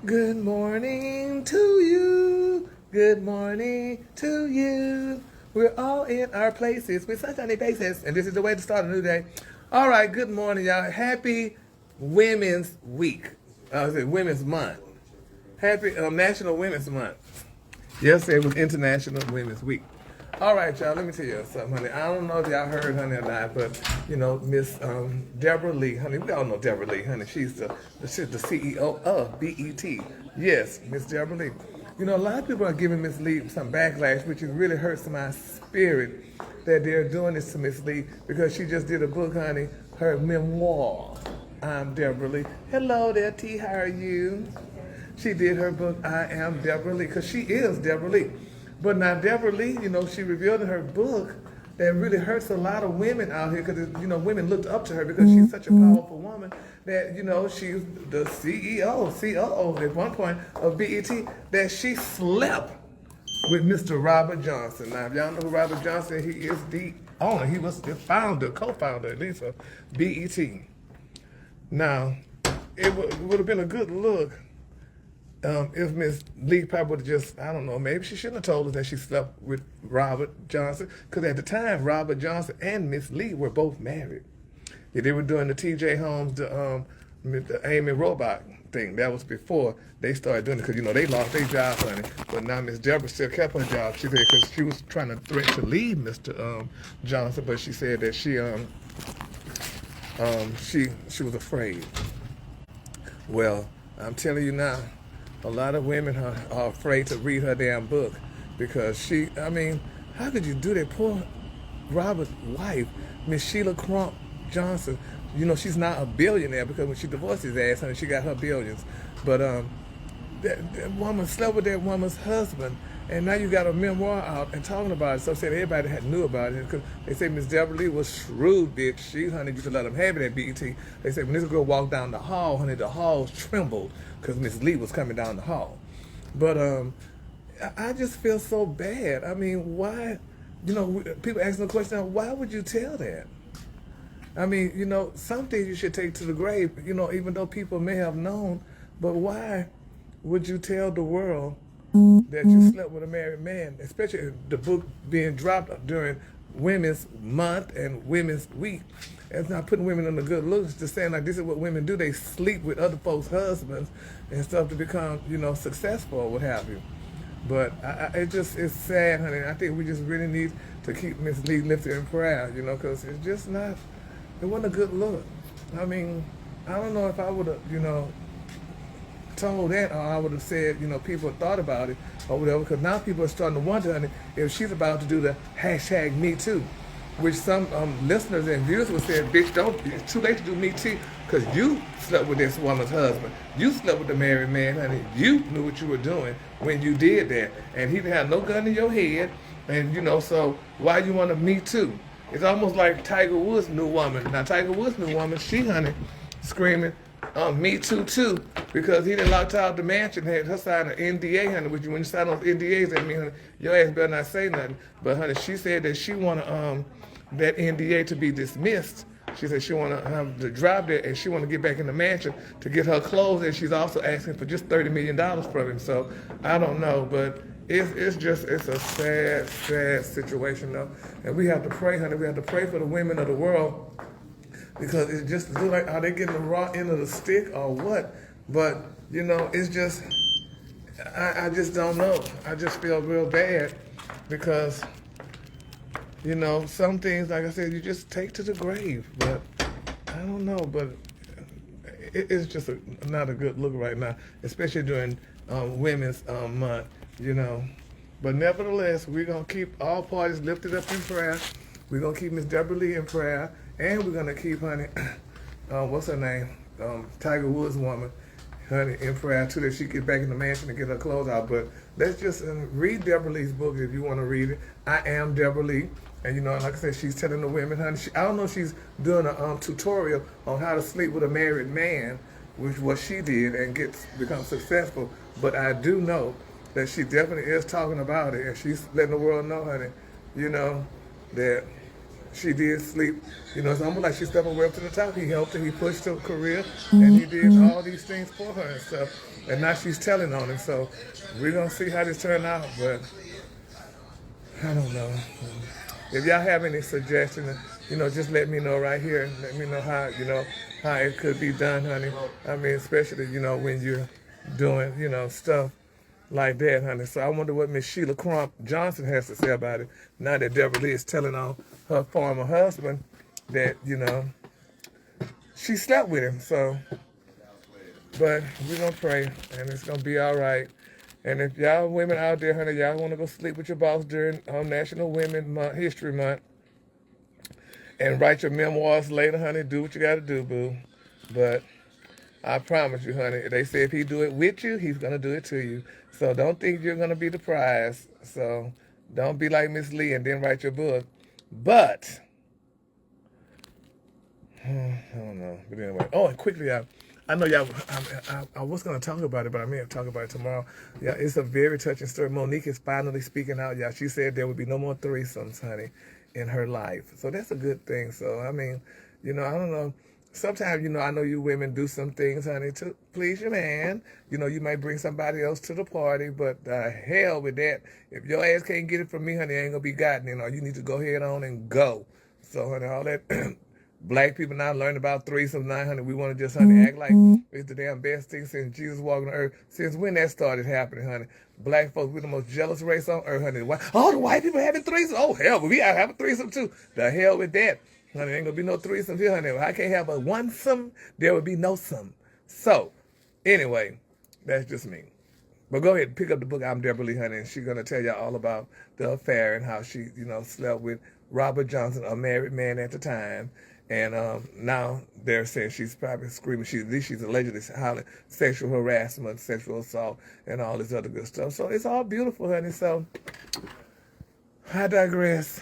Good morning to you. Good morning to you. We're all in our places with sunshiny faces, and this is the way to start a new day. All right, good morning, y'all. Happy Women's Week. Is it Women's Month? Happy National Women's Month. Yesterday was International Women's Week. All right, y'all, let me tell you something, honey. I don't know if y'all heard, honey, or not, but, Miss Debra Lee, honey, we all know Debra Lee, honey. She's the CEO of BET. Yes, Miss Debra Lee. A lot of people are giving Miss Lee some backlash, which really hurts my spirit that they're doing this to Miss Lee because she just did a book, honey, her memoir. I'm Debra Lee. Hello there, T. How are you? She did her book, I Am Debra Lee, because she is Debra Lee. But now Debra Lee, she revealed in her book that really hurts a lot of women out here because, women looked up to her because she's such a powerful woman that, she's the CEO, COO at one point of BET, that she slept with Mr. Robert Johnson. Now, if y'all know who Robert Johnson is, he is the owner. He was the founder, co-founder at least, of BET. Now, it would have been a good look if Miss Lee probably would have just, I don't know, maybe she shouldn't have told us that she slept with Robert Johnson, because at the time, Robert Johnson and Miss Lee were both married. Yeah, they were doing the T.J. Holmes, the Amy Robot thing. That was before they started doing it, because, they lost their job, honey. But now Miss Deborah still kept her job, she said, because she was trying to threaten to leave Mr. Johnson, but she said that she was afraid. Well, I'm telling you now, a lot of women are afraid to read her damn book because how could you do that? Poor Robert's wife, Miss Sheila Crump Johnson, she's not a billionaire because when she divorced his ass, honey, she got her billions. But that woman slept with that woman's husband, and now you got a memoir out and talking about it. So said everybody knew about it because they say Miss Debra Lee was shrewd, bitch. She, honey, used to let them have it at BET. They said when this girl walked down the hall, honey, the halls trembled because Miss Lee was coming down the hall. But I just feel so bad. I mean, why? People asking the question, why would you tell that? I mean, some things you should take to the grave, even though people may have known, but why would you tell the world that you slept with a married man, especially the book being dropped during Women's Month and Women's Week? It's not putting women on the good looks, just saying like this is what women do. They sleep with other folks' husbands and stuff to become, successful or what have you. But it's sad, honey. I think we just really need to keep Miss Lee lifted in prayer, because it's just not, it wasn't a good look. I mean, I don't know if I would have, told that, or I would have said, people thought about it or whatever, because now people are starting to wonder, honey, if she's about to do the hashtag Me Too, which some listeners and viewers would say, bitch, it's too late to do Me Too, because you slept with this woman's husband. You slept with the married man, honey. You knew what you were doing when you did that, and he didn't have no gun in your head, and, so why you want to Me Too? It's almost like Tiger Woods' new woman. Now, Tiger Woods' new woman, she, honey, screaming, Me Too, because he done locked out the mansion, had her sign an NDA, honey, which when you sign those NDAs, that mean, honey, your ass better not say nothing. But, honey, she said that she want that NDA to be dismissed. She said she want to have to drive there, and she want to get back in the mansion to get her clothes, and she's also asking for just $30 million from him. So, I don't know, but it's a sad, sad situation, though. And we have to pray, honey, we have to pray for the women of the world, because it just looks like, are they getting the raw end of the stick or what? But, it's just, I just don't know. I just feel real bad because, some things, like I said, you just take to the grave. But I don't know, but it's just not a good look right now, especially during Women's Month, But nevertheless, we're going to keep all parties lifted up in prayer. We're going to keep Miss Debra Lee in prayer. And we're going to keep, honey, what's her name? Tiger Woods' woman, honey, in prayer, too, that she get back in the mansion and get her clothes out. But let's just read Debra Lee's book if you want to read it. I Am Debra Lee. And, like I said, she's telling the women, honey, I don't know if she's doing a tutorial on how to sleep with a married man, which what she did, and become successful. But I do know that she definitely is talking about it, and she's letting the world know, honey, that she did sleep. You know, it's almost like she stepped her way up to the top. He helped her, he pushed her career, and he did all these things for her and stuff. And now she's telling on him. So we're going to see how this turn out, but I don't know. If y'all have any suggestions, you know, just let me know right here. Let me know how, you know, how it could be done, honey. I mean, especially, you know, when you're doing, you know, stuff like that, honey. So I wonder what Miss Sheila Crump Johnson has to say about it now that Debra Lee is telling on her former husband that, you know, she slept with him. So, but we're going to pray, and it's going to be all right. And if y'all women out there, honey, y'all want to go sleep with your boss during National Women Month, History Month, and write your memoirs later, honey, do what you got to do, boo. But I promise you, honey, they say if he do it with you, he's going to do it to you. So don't think you're going to be the prize. So don't be like Miss Lee and then write your book. But, I don't know. But anyway, oh, and quickly, I know y'all, I was going to talk about it, but I may have talked about it tomorrow. Yeah, it's a very touching story. Monique is finally speaking out, y'all. She said there would be no more threesomes, honey, in her life. So that's a good thing. So, I mean, you know, I don't know. Sometimes, you know, I know you women do some things, honey, to please your man. You know, you might bring somebody else to the party, but hell with that. If your ass can't get it from me, honey, it ain't going to be gotten. You know, you need to go ahead on and go. So, honey, all that black people now learn about threesomes now, honey. We want to just, honey, act like it's the damn best thing since Jesus walked on earth. Since when that started happening, honey? Black folks, we're the most jealous race on earth, honey. Oh, the white people having threesomes? Oh, hell, we gotta have a threesome too. The hell with that. Honey, ain't gonna be no threesome here, honey. If I can't have a one-some, there would be no some. So, anyway, that's just me. But go ahead and pick up the book, I'm Debra Lee, honey, and she's gonna tell y'all all about the affair and how she, you know, slept with Robert Johnson, a married man at the time. And now they're saying she's probably screaming. She's allegedly highly sexual harassment, sexual assault, and all this other good stuff. So it's all beautiful, honey. So I digress.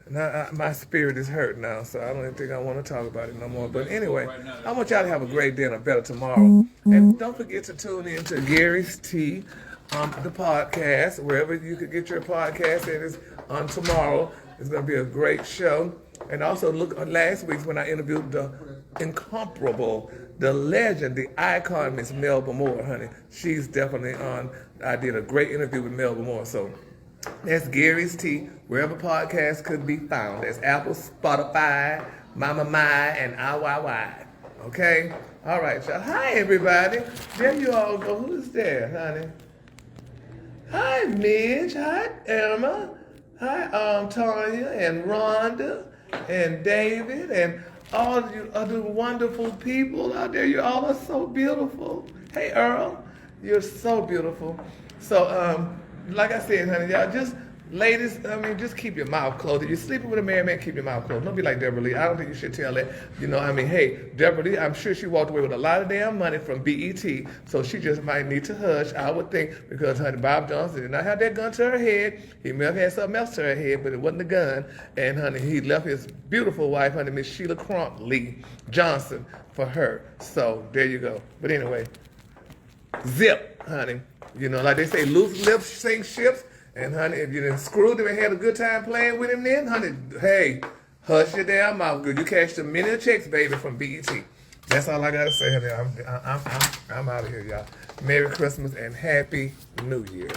Now my spirit is hurt now, so I don't even think I want to talk about it no more. But anyway, I want y'all to have a great day and a better tomorrow. And don't forget to tune in to Gary's Tea, the podcast, wherever you could get your podcast. It is on tomorrow. It's going to be a great show. And also look at last week when I interviewed the incomparable, the legend, the icon, Miss Melba Moore, honey. She's definitely on. I did a great interview with Melba Moore. So that's Gary's Tea, wherever podcasts could be found. That's Apple, Spotify, Mama My, and IYY. Okay? All right, y'all. Hi, everybody. There you all go. Who's there, honey? Hi, Midge. Hi, Emma. Hi, Tanya and Rhonda and David and all of you other wonderful people out there. You all are so beautiful. Hey, Earl. You're so beautiful. So, like I said, honey, y'all just, ladies, I mean, just keep your mouth closed. If you're sleeping with a married man, keep your mouth closed. Don't be like Debra Lee. I don't think you should tell that. You know, I mean, hey, Debra Lee, I'm sure she walked away with a lot of damn money from BET, so she just might need to hush, I would think, because, honey, Bob Johnson did not have that gun to her head. He may have had something else to her head, but it wasn't a gun. And, honey, he left his beautiful wife, honey, Miss Sheila Crump Lee Johnson, for her. So, there you go. But anyway, zip, honey. You know, like they say, loose lips sink ships. And, honey, if you done screwed him and had a good time playing with him then, honey, hey, hush your damn mouth. Good. You cashed a million checks, baby, from BET. That's all I got to say, honey. I'm out of here, y'all. Merry Christmas and Happy New Year.